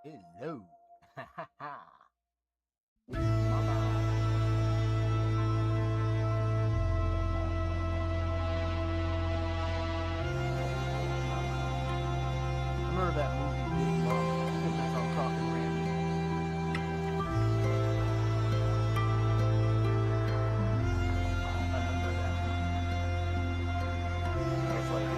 Hello. Remember that movie Big Mama? That's on Talking Randy. I remember that. That's like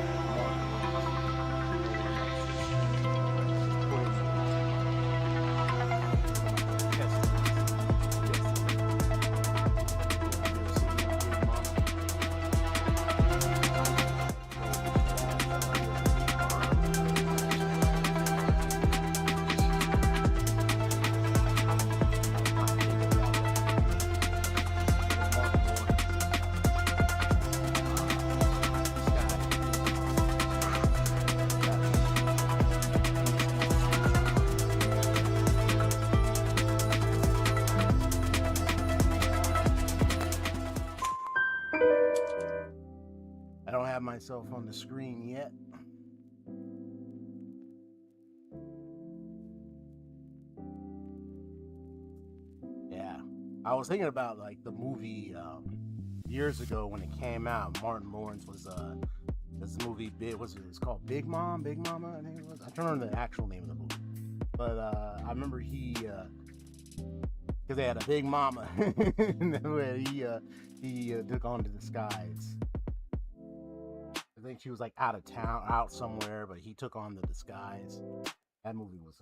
I don't have myself on the screen yet. Yeah, I was thinking about like the movie years ago when it came out. Martin Lawrence was this movie it's called Big Mom, Big Mama, I think it was. I don't remember the actual name of the movie, but I remember he because they had a big mama, and he took on the disguise. I think she was like out of town, out somewhere, but he took on the disguise. That movie was.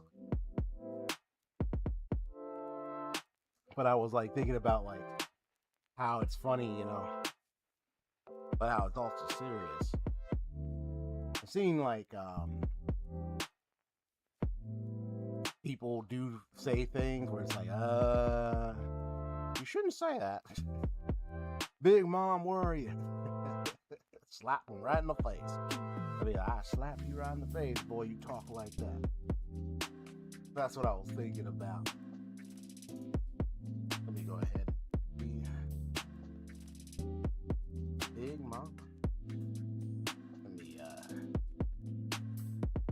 But I was like thinking about like how it's funny, you know, but how it's also serious. I've seen like people do say things where it's like, you shouldn't say that. Big Mom, where are you? Slap him right in the face. I mean, I slap you right in the face, boy, you talk like that. That's what I was thinking about. Let me go ahead and Big Mom. Let me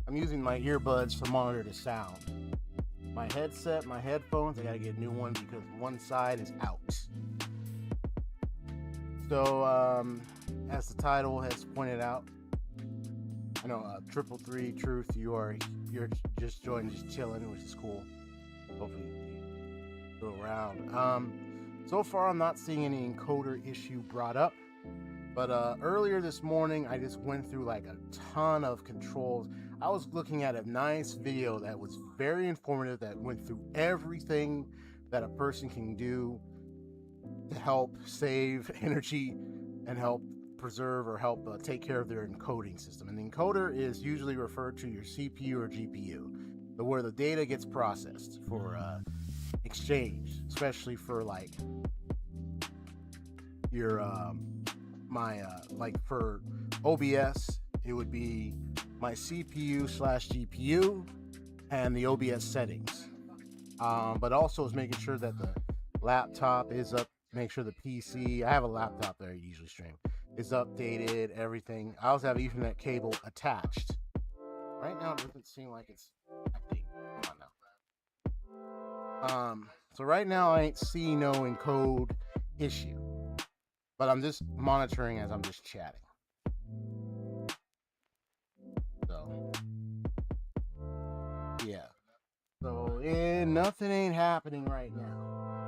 I'm using my earbuds to monitor the sound. My headset, my headphones, I gotta get a new one because one side is out. So, as the title has pointed out, I know 333 Truth, you're just joining, just chilling, which is cool. Hopefully you go around. So far I'm not seeing any encoder issue brought up, but earlier this morning I just went through like a ton of controls. I was looking at a nice video that was very informative that went through everything that a person can do to help save energy and help preserve or help take care of their encoding system. And the encoder is usually referred to your CPU or GPU, where the data gets processed for exchange, especially for like your like for OBS, it would be my CPU/GPU and the OBS settings. But also is making sure that the laptop is up. Make sure the PC, I have a laptop that I usually stream, is updated, everything. I also have Ethernet cable attached. Right now it doesn't seem like it's acting. Come on now. So right now I ain't see no encode issue, but I'm just monitoring as I'm just chatting. So yeah, so nothing ain't happening right now,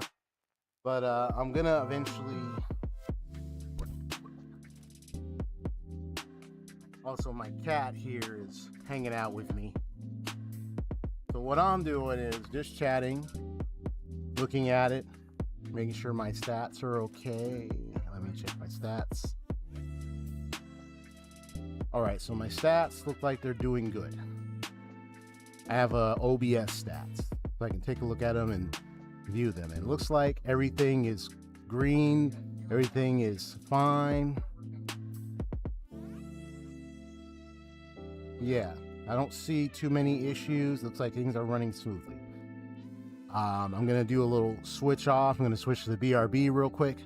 but I'm gonna eventually. Also, my cat here is hanging out with me. So what I'm doing is just chatting, looking at it, making sure my stats are okay. Let me check my stats. All right, so my stats look like they're doing good. I have OBS stats, so I can take a look at them and view them. It looks like everything is green, everything is fine. Yeah, I don't see too many issues. Looks like things are running smoothly. I'm gonna do a little switch off. I'm gonna switch to the BRB real quick.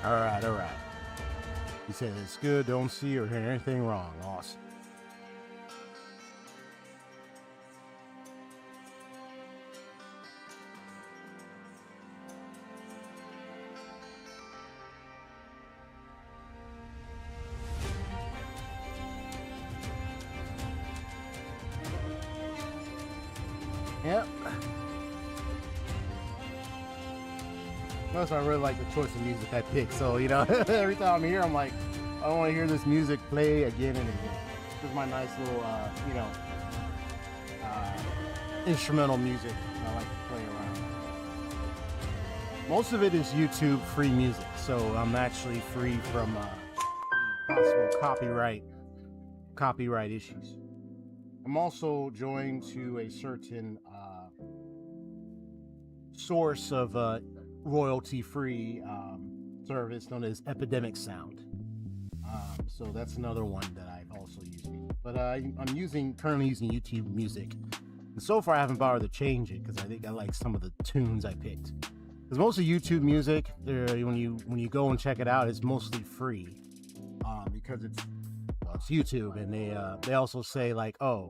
All right, all right. He said it's good. Don't see or hear anything wrong. Awesome. Yep. Plus, I really like the choice of music I picked. So, you know, every time I'm here, I'm like, I want to hear this music play again and again. This is my nice little, you know, instrumental music I like to play around. Most of it is YouTube free music, so I'm actually free from possible copyright issues. I'm also joined to a certain source of royalty-free service known as Epidemic Sound. So that's another one that I've also used. But I'm currently using YouTube Music. And so far I haven't bothered to change it because I think I like some of the tunes I picked. Because most of YouTube Music, when you go and check it out, it's mostly free. Because it's YouTube, and they also say like, oh,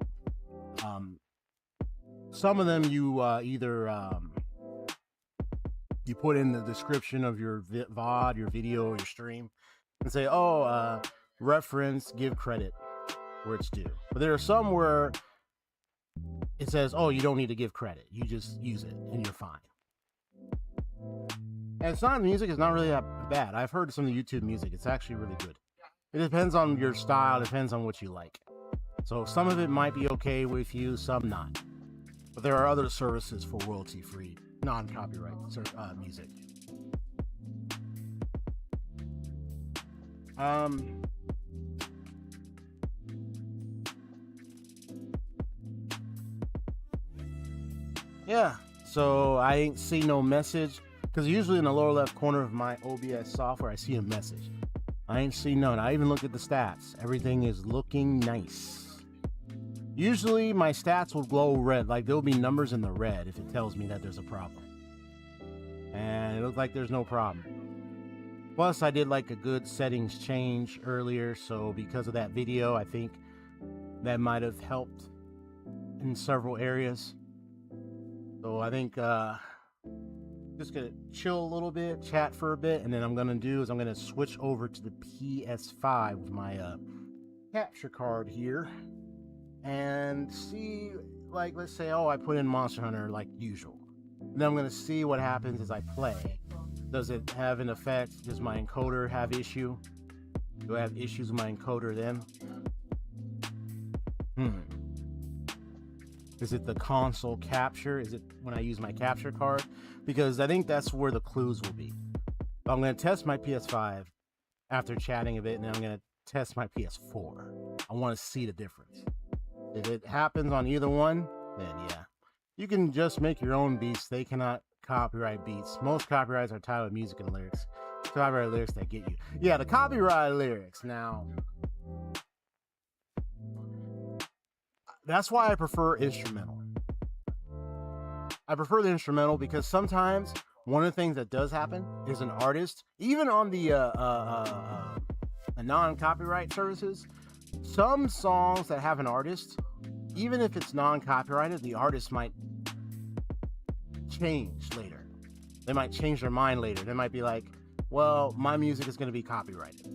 some of them you either you put in the description of your VOD, your video, your stream, and say, oh, reference, give credit where it's due. But there are some where it says, oh, you don't need to give credit. You just use it and you're fine. And Sonic music is not really that bad. I've heard some of the YouTube music. It's actually really good. It depends on your style. It depends on what you like. So some of it might be okay with you, some not. But there are other services for royalty-free, non-copyright music. Yeah, so I ain't see no message, because usually in the lower left corner of my OBS software, I see a message. I ain't seen none. I even looked at the stats. Everything is looking nice. Usually my stats will glow red, like there'll be numbers in the red if it tells me that there's a problem. And it looks like there's no problem. Plus, I did like a good settings change earlier, so because of that video, I think that might have helped in several areas. So I think just gonna chill a little bit, chat for a bit, and then I'm gonna switch over to the PS5 with my capture card here and see, like, let's say, oh, I put in Monster Hunter like usual. And then I'm gonna see what happens as I play. Does it have an effect? Does my encoder have issue? Do I have issues with my encoder then? Is it the console capture? Is it when I use my capture card? Because I think that's where the clues will be. But I'm going to test my PS5 after chatting a bit, and then I'm going to test my PS4. I want to see the difference. If it happens on either one, then yeah. You can just make your own beats. They cannot copyright beats. Most copyrights are tied with music and lyrics. Copyright lyrics that get you. Yeah, the copyright lyrics. Now, that's why I prefer instrumental. I prefer the instrumental because sometimes one of the things that does happen is an artist, even on the non-copyright services, some songs that have an artist, even if it's non-copyrighted, the artist might change later. They might change their mind later. They might be like, well, my music is going to be copyrighted.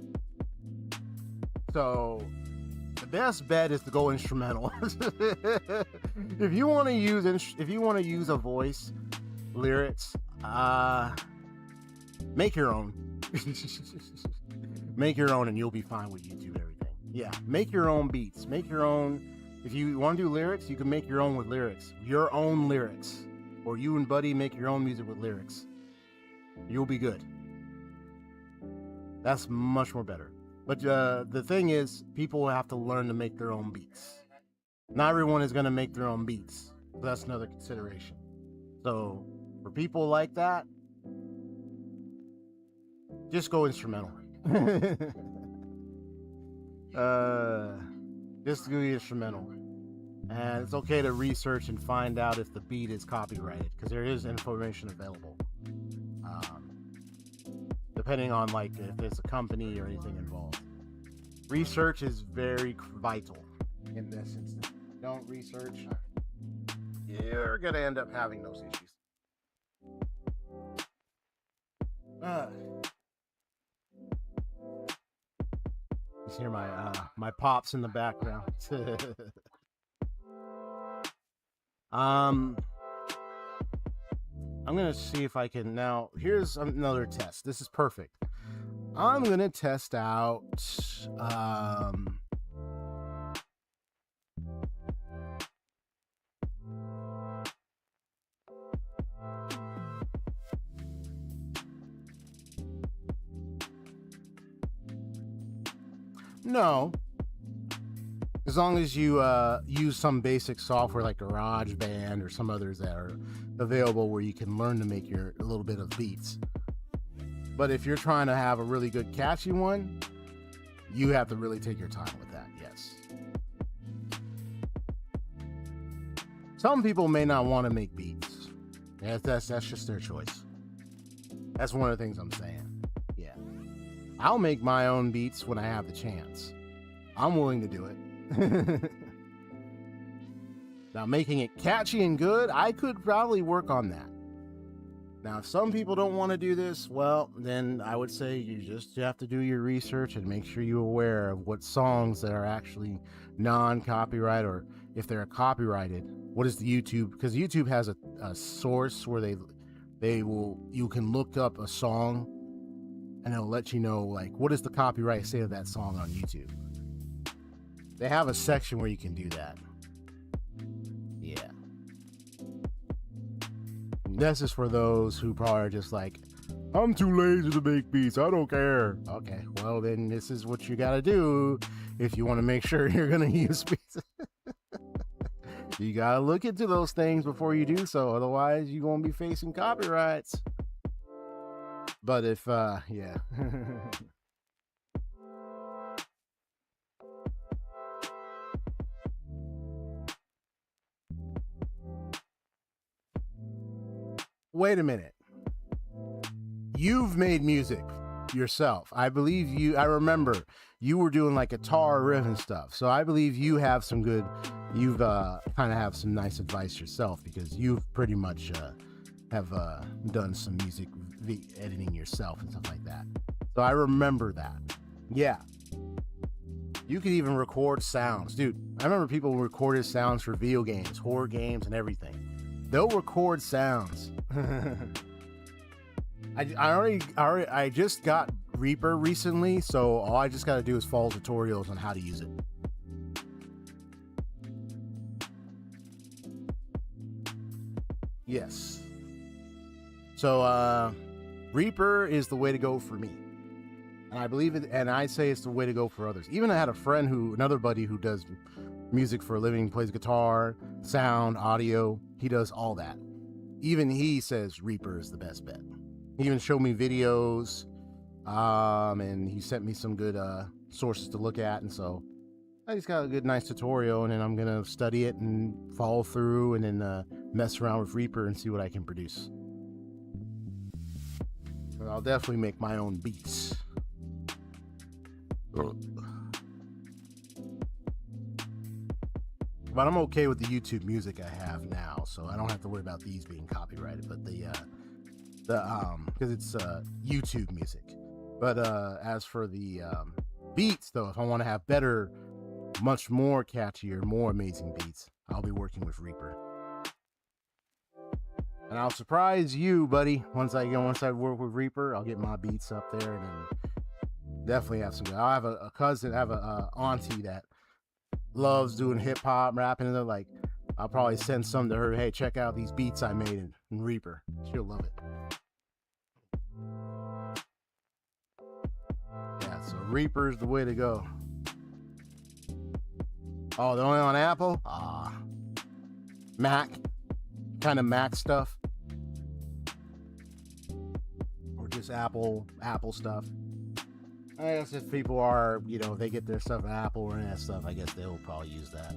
So the best bet is to go instrumental. If you want to use a voice, lyrics, make your own. Make your own, and you'll be fine with YouTube everything. Yeah, make your own beats. Make your own. If you want to do lyrics, you can make your own with lyrics. Your own lyrics, or you and Buddy make your own music with lyrics. You'll be good. That's much more better. But the thing is, people have to learn to make their own beats. Not everyone is going to make their own beats. So that's another consideration. So for people like that, just go instrumental. Just do the instrumental. And it's okay to research and find out if the beat is copyrighted, because there is information available. The depending on like if there's a company or anything involved. Research is very vital in this instance. Don't research, you're gonna end up having those issues. You hear my pops in the background. I'm gonna see if I can now. Here's another test. This is perfect. I'm gonna test out no, as long as you use some basic software like GarageBand or some others that are available where you can learn to make your a little bit of beats. But if you're trying to have a really good catchy one, you have to really take your time with that. Yes. Some people may not want to make beats. That's just their choice. That's one of the things I'm saying. Yeah. I'll make my own beats when I have the chance. I'm willing to do it. Now, making it catchy and good, I could probably work on that. Now, if some people don't want to do this, well, then I would say you just have to do your research and make sure you're aware of what songs that are actually non-copyright, or if they're copyrighted, what is the YouTube? Because YouTube has a source where you can look up a song and it'll let you know, like, what is the copyright say of that song on YouTube. They have a section where you can do that. Yeah. This is for those who probably are just like, I'm too lazy to make beats, I don't care. Okay, well then this is what you gotta do if you want to make sure you're gonna use beats. You gotta look into those things before you do so, otherwise you're gonna be facing copyrights. But if yeah. Wait a minute. You've made music yourself. I believe you. I remember you were doing like guitar riff and stuff. So I believe you have some good. You've kind of have some nice advice yourself, because you've pretty much have done some music editing yourself and stuff like that. So I remember that. Yeah. You could even record sounds, dude. I remember people recorded sounds for video games, horror games, and everything. They'll record sounds. I just got Reaper recently, so all I just got to do is follow tutorials on how to use it. Yes. So Reaper is the way to go for me, and I believe it, and I say it's the way to go for others. Even I had a friend another buddy who does music for a living, plays guitar, sound, audio. He does all that. Even he says Reaper is the best bet. He even showed me videos, and he sent me some good sources to look at, and so I just got a good, nice tutorial, and then I'm gonna study it and follow through, and then mess around with Reaper and see what I can produce. But I'll definitely make my own beats. But I'm okay with the YouTube music I have now, so I don't have to worry about these being copyrighted. But because it's YouTube music. But as for the beats, though, if I want to have better, much more catchier, more amazing beats, I'll be working with Reaper. And I'll surprise you, buddy. Once I work with Reaper, I'll get my beats up there, and then definitely have some. I have a cousin, I have a auntie that loves doing hip hop, rapping, and they're like, I'll probably send some to her. Hey, check out these beats I made in Reaper. She'll love it. Yeah, so Reaper's the way to go. Oh, they're only on Apple? Mac. Kind of Mac stuff. Or just Apple stuff. I guess if people are, they get their stuff at Apple or any of that stuff, I guess they'll probably use that.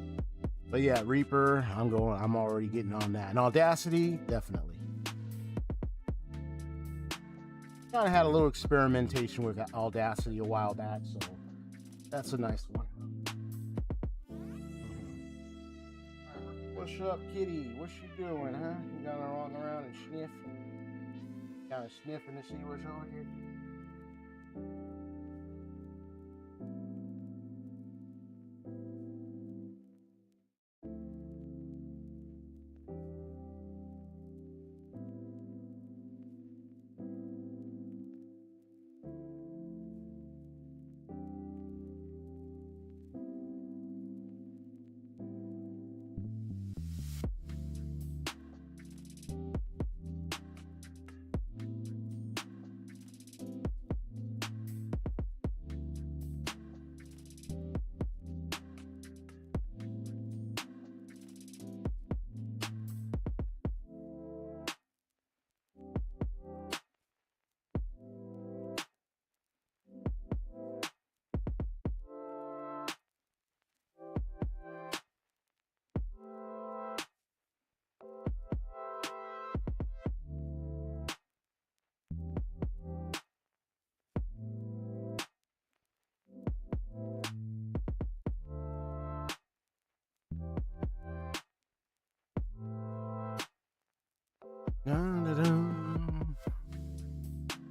But yeah, Reaper, I'm already getting on that. And Audacity, definitely. kind of had a little experimentation with Audacity a while back, so that's a nice one. What's up, kitty? What's she doing, huh? You gotta walk around and sniff? Kind of sniffing to see what's over here?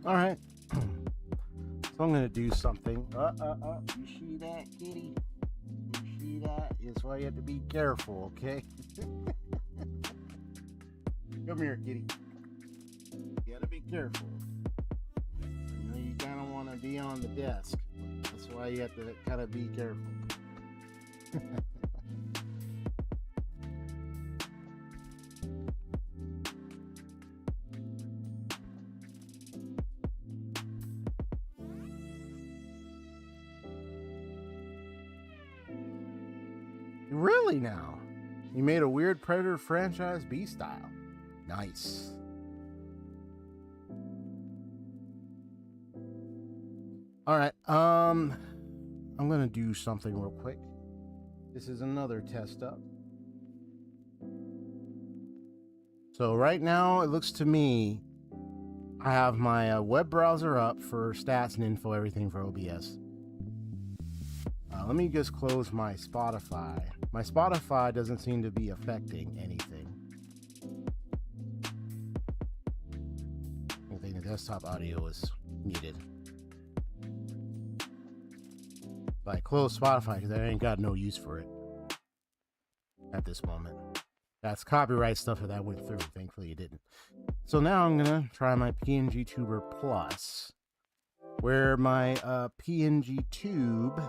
All right. So I'm gonna do something. You see that, kitty? You see that? It's why you have to be careful, okay? Come here, kitty. You gotta be careful. I know you kind of want to be on the desk. That's why you have to kind of be careful. Really now? You made a weird Predator franchise B style. Nice. All right. I'm gonna do something real quick. This is another test up. So right now it looks to me I have my web browser up for stats and info, everything for OBS. Let me just close my Spotify. My Spotify doesn't seem to be affecting anything. I think the desktop audio is muted. But I close Spotify because I ain't got no use for it at this moment. That's copyright stuff that went through. Thankfully it didn't. So now I'm gonna try my PNG Tuber Plus, where my PNG Tube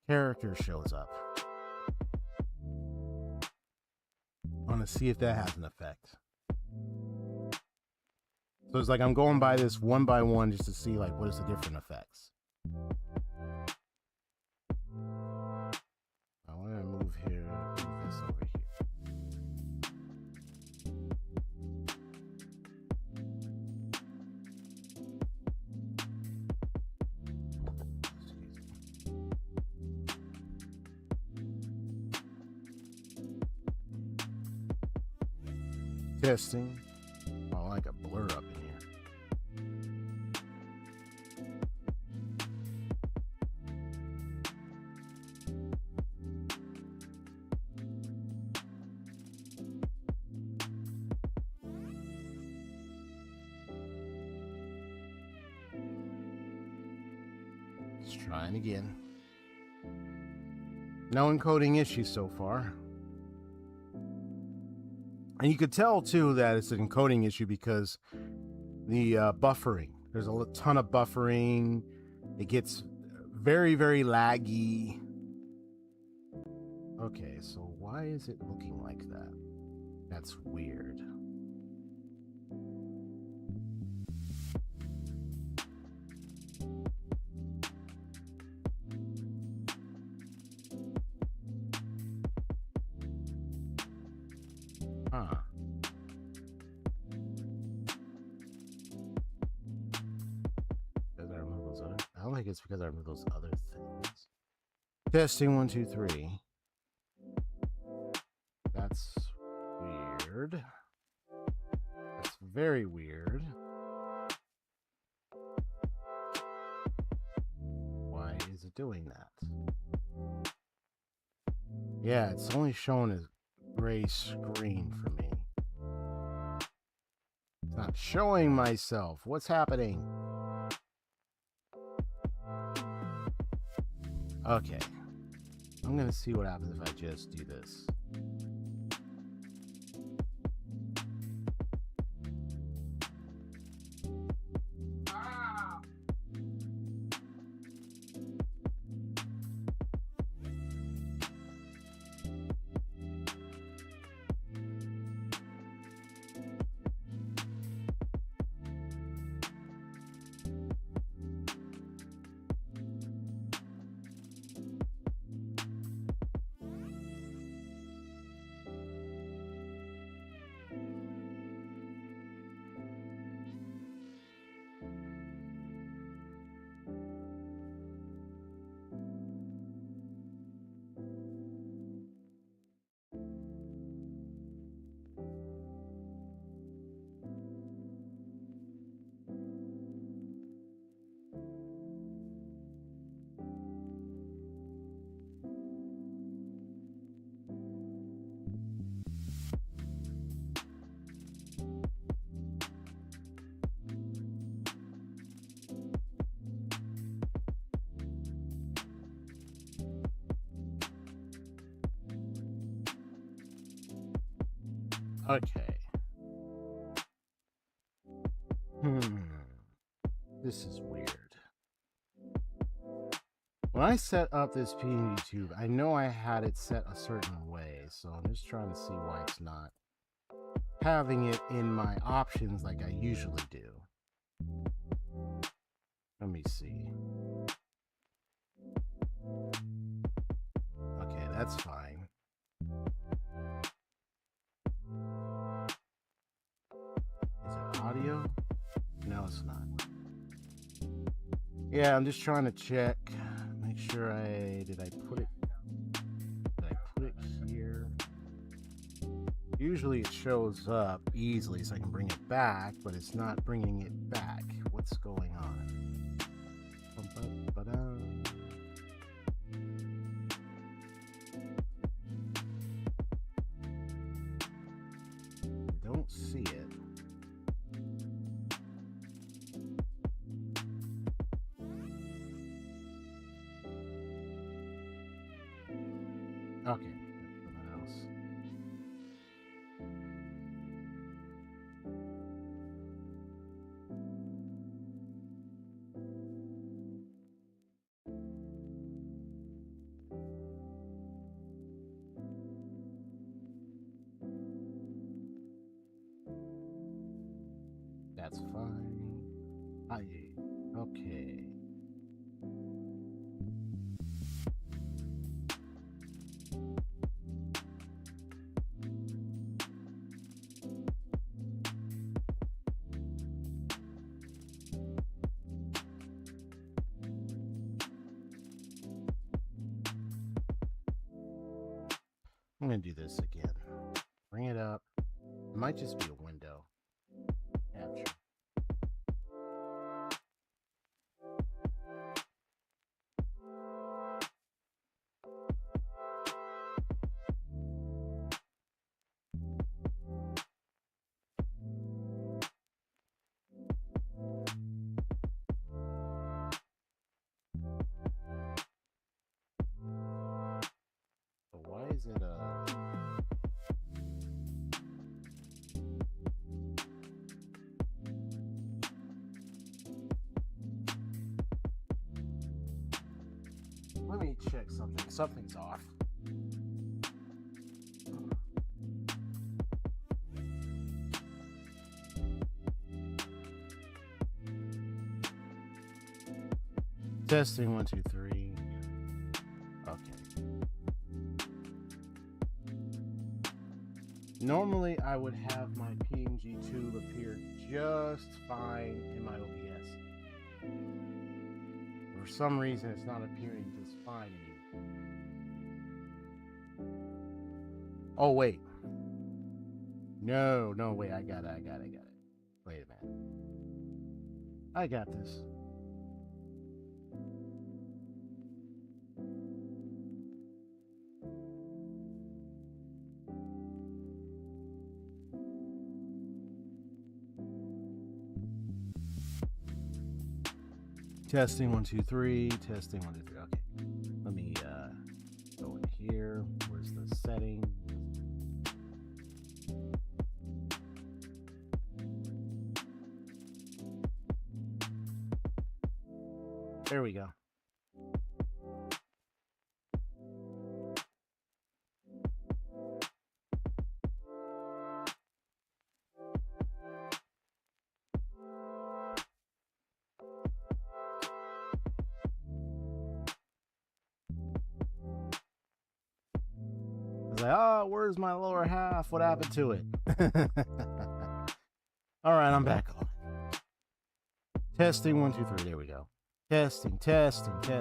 character shows up. I want to see if that has an effect. So it's like I'm going by this one by one just to see like what is the different effects. I want to move here, move this over here. Testing. Oh, like a blur up in here. Let's try it again. No encoding issues so far. And you could tell too that it's an encoding issue because the buffering. There's a ton of buffering. It gets very, very laggy. Okay, so why is it looking like that? That's weird. Huh. Because I remove those other. I don't think it's because I remove those other things. Testing 1, 2, 3. That's weird. That's very weird. doing that? Yeah, it's only showing a gray screen for me. It's not showing myself. What's happening? Okay. I'm gonna see what happens if I just do this. Okay. This is weird. When I set up this PNG tube, I know I had it set a certain way, so I'm just trying to see why it's not having it in my options like I usually do. Let me see. Okay, that's fine. Is it audio? No, it's not. Yeah, I'm just trying to check, make sure did I put it here? Usually it shows up easily so I can bring it back, but it's not bringing it back. What's going on? I don't see it. Okay, something else. That's fine. Okay. I'm gonna do this again. Bring it up. It might just be a window. Capture. But why is it Let me check something. Something's off. Testing 1, 2, 3. Okay. Normally I would have my PNG tube appear just fine in my OBS. For some reason it's not appearing just fine in you. Oh wait. No, wait, I got it. Wait a minute. I got this. Testing 1 2 3. Testing 1 2 3. Okay. Let me go in here. Where's the setting? There we go. Like, oh, where's my lower half? What happened to it? All right, I'm back on. Testing 1 2 3. There we go. Testing. Good.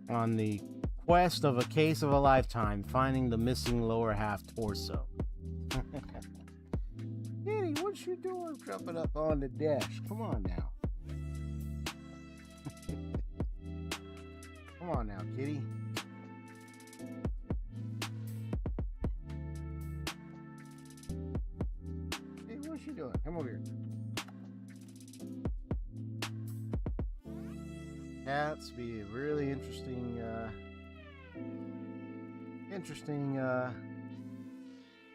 On the quest of a case of a lifetime, finding the missing lower half torso. Kitty, what you doing jumping up on the desk? Come on now. Come on now, kitty. Hey, what's she doing? Come over here. Cats be a really interesting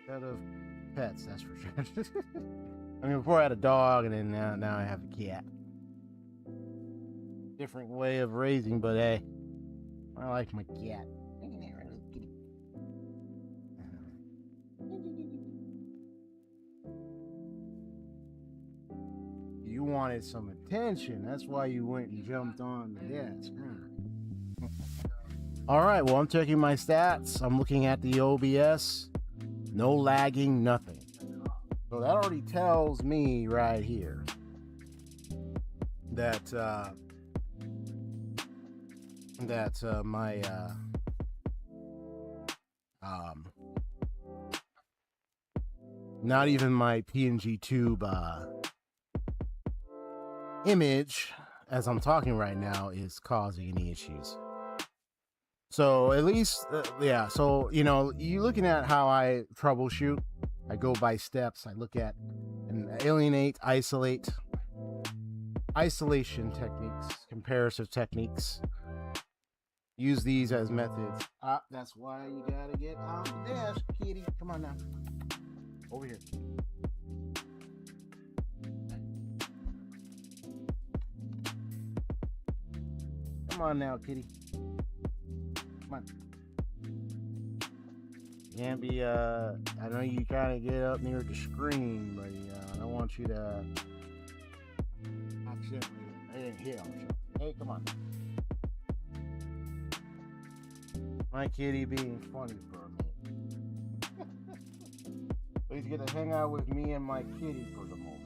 set of pets, that's for sure. I mean, before I had a dog, and then now I have a cat. Different way of raising, but hey, I like my cat. You wanted some attention. That's why you went and jumped on the desk. All right, well, I'm checking my stats. I'm looking at the OBS. No lagging, nothing. So that already tells me right here that my not even my PNG tube image as I'm talking right now is causing any issues. So at least yeah, so you know, you looking at how I troubleshoot. I go by steps. I look at and alienate, isolate, isolation techniques, comparative techniques. Use these as methods. That's why you gotta get on the desk, kitty. Come on now. Over here. Come on now, kitty. Come on. You can't be, I know you kind of get up near the screen, but I don't want you to accidentally, I didn't hit on you. Hey, come on. My kitty being funny for a minute. Please get to hang out with me and my kitty for the moment.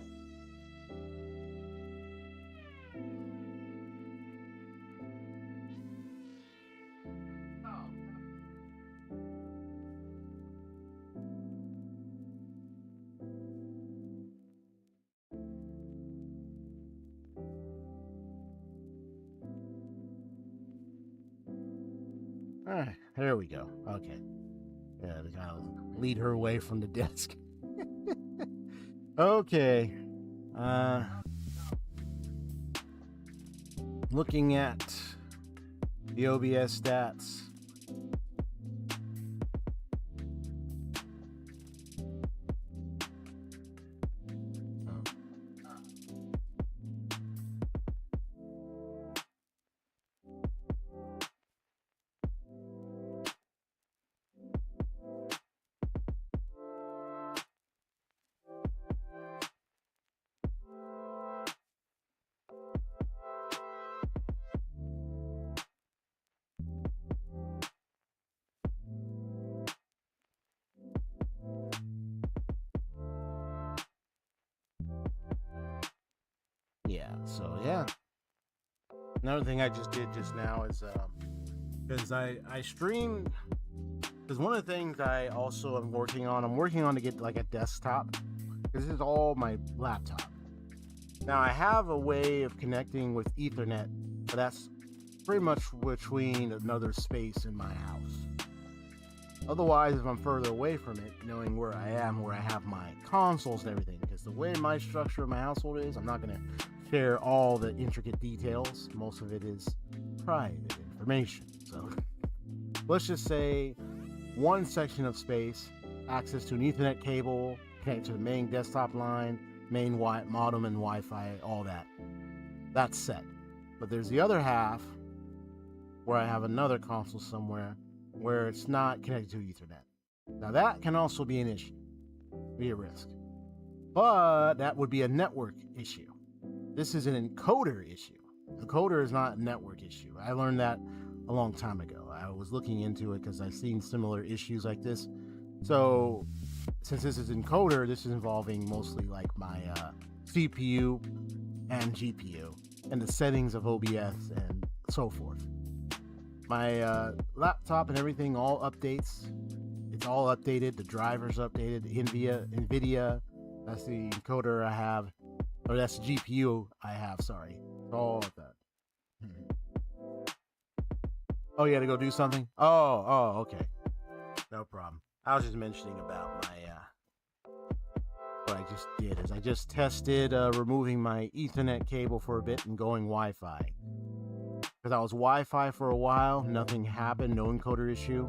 All right, there we go. Okay. Yeah, they gotta lead her away from the desk. Okay. Looking at the OBS stats. Yeah, so yeah. Another thing I just did just now is because I stream, because one of the things I also am working on to get like a desktop. This is all my laptop. Now I have a way of connecting with Ethernet, but that's pretty much between another space in my house. Otherwise, if I'm further away from it, knowing where I am, where I have my consoles and everything, because the way my structure of my household is, I'm not going to share all the intricate details. Most of it is private information. So let's just say one section of space, access to an Ethernet cable, connect to the main desktop line, main modem and Wi-Fi, all that. That's set. But there's the other half where I have another console somewhere where it's not connected to Ethernet. Now that can also be an issue, be a risk. But that would be a network issue. This is an encoder issue. Encoder is not a network issue. I learned that a long time ago. I was looking into it because I've seen similar issues like this. So since this is encoder, this is involving mostly like my CPU and GPU and the settings of OBS and so forth. My laptop and everything all updates. It's all updated. The driver's updated. NVIDIA. That's the encoder I have. Or that's the GPU I have, sorry. All of that. Oh, you had to go do something? Oh, okay. No problem. I was just mentioning about my, what I just did is I just tested removing my Ethernet cable for a bit and going Wi-Fi. Because I was Wi-Fi for a while, nothing happened, no encoder issue.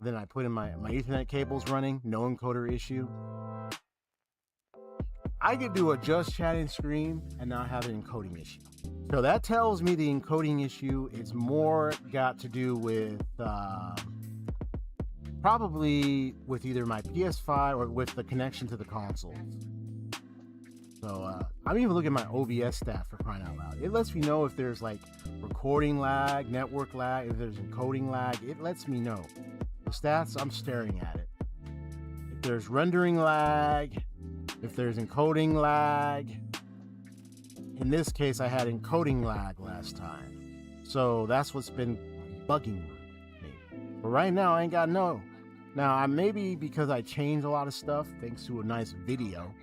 Then I put in my Ethernet cables running, no encoder issue. I could do a just chatting screen and not have an encoding issue. So that tells me the encoding issue is more got to do with probably with either my PS5 or with the connection to the consoles. So I'm even looking at my OBS stat for crying out loud. It lets me know if there's like recording lag, network lag, if there's encoding lag. It lets me know. The stats, I'm staring at it. If there's rendering lag, if there's encoding lag. In this case, I had encoding lag last time. So that's what's been bugging me. But right now, I ain't got no. Now, I maybe because I changed a lot of stuff, thanks to a nice video,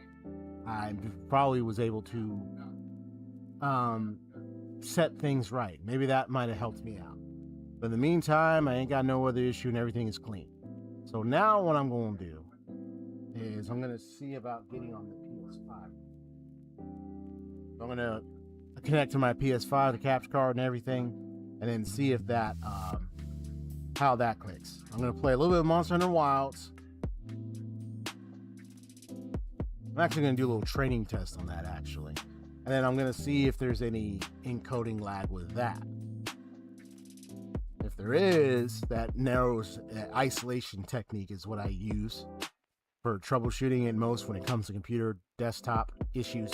I probably was able to set things right. Maybe that might have helped me out. But in the meantime, I ain't got no other issue and everything is clean. So now what I'm going to do is I'm going to see about getting on the PS5. I'm going to connect to my PS5, the capture card and everything, and then see if that, how that clicks. I'm going to play a little bit of Monster Hunter Wilds. I'm actually going to do a little training test on that, actually. And then I'm going to see if there's any encoding lag with that. If there is, that narrows, isolation technique is what I use for troubleshooting and most when it comes to computer desktop issues.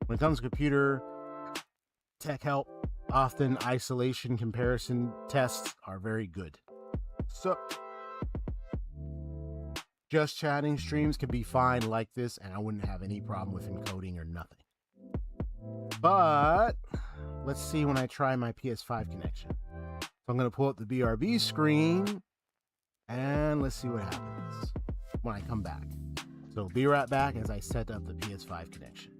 When it comes to computer tech help, often isolation comparison tests are very good. So just chatting streams can be fine like this, and I wouldn't have any problem with encoding or nothing. But let's see when I try my PS5 connection. So I'm going to pull up the BRB screen, and let's see what happens when I come back. So be right back as I set up the PS5 connection.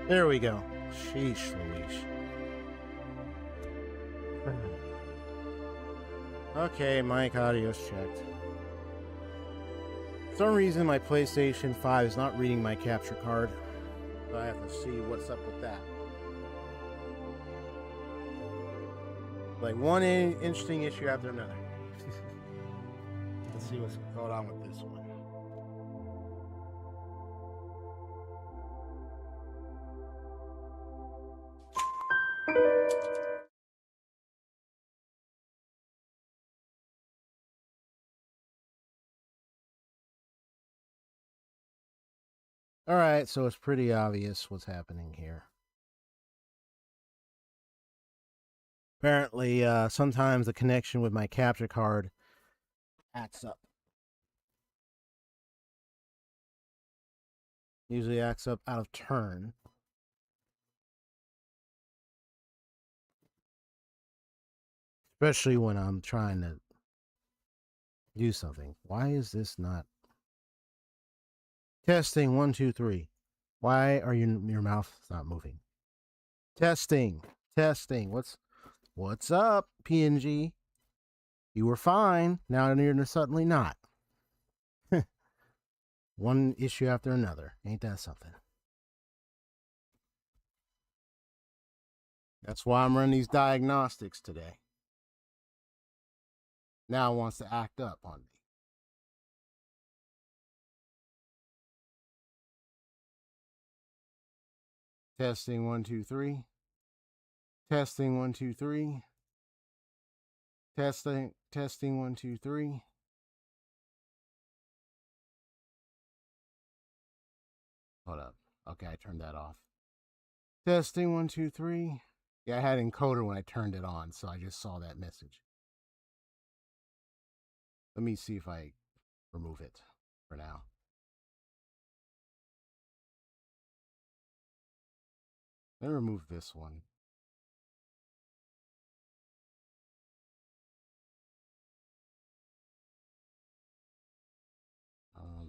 There we go. Sheesh Louise. Okay, mic audio's checked. For some reason, my PlayStation 5 is not reading my capture card. So I have to see what's up with that. Like one interesting issue after another. Let's see what's going on with this one. All right, so it's pretty obvious what's happening here. Apparently, sometimes the connection with my capture card acts up. Usually acts up out of turn. Especially when I'm trying to do something. Why is this not? Testing 1, 2, 3. Why are your mouth not moving? Testing. What's up, PNG? You were fine. Now you're suddenly not. One issue after another. Ain't that something? That's why I'm running these diagnostics today. Now it wants to act up on me. Testing 1, 2, 3. Testing 1, 2, 3. Testing 1, 2, 3. Hold up. Okay, I turned that off. Testing 1, 2, 3. Yeah, I had encoder when I turned it on, so I just saw that message. Let me see if I remove it for now. Let me remove this one.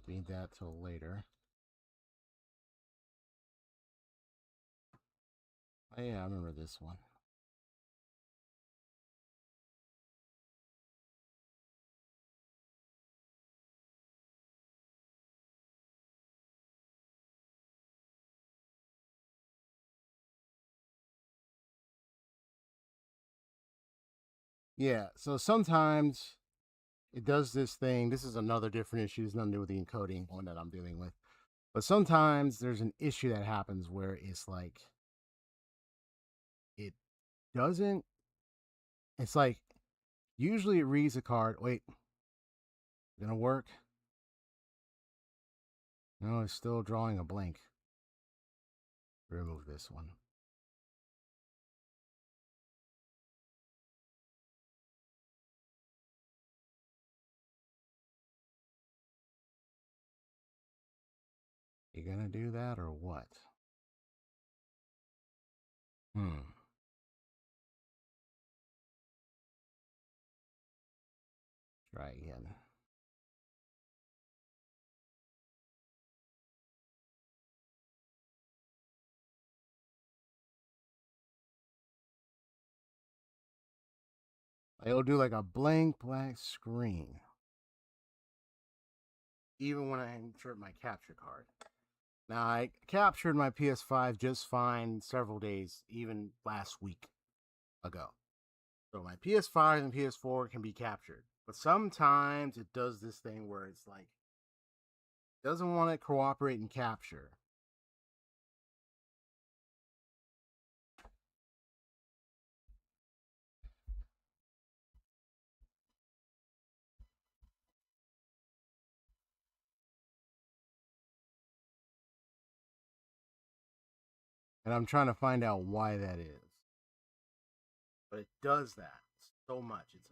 Need that till later. Oh yeah, I remember this one. Yeah, so sometimes it does this thing. This is another different issue. It's nothing to do with the encoding one that I'm dealing with. But sometimes there's an issue that happens where it's like it doesn't. It's like usually it reads a card. Wait, gonna work? No, it's still drawing a blank. Remove this one. You gonna do that or what? Try again. It'll do like a blank black screen. Even when I insert my capture card. Now, I captured my PS5 just fine several days, even last week ago. So my PS5 and PS4 can be captured. But sometimes it does this thing where it's like, doesn't want to cooperate and capture. And I'm trying to find out why that is. But it does that so much. It's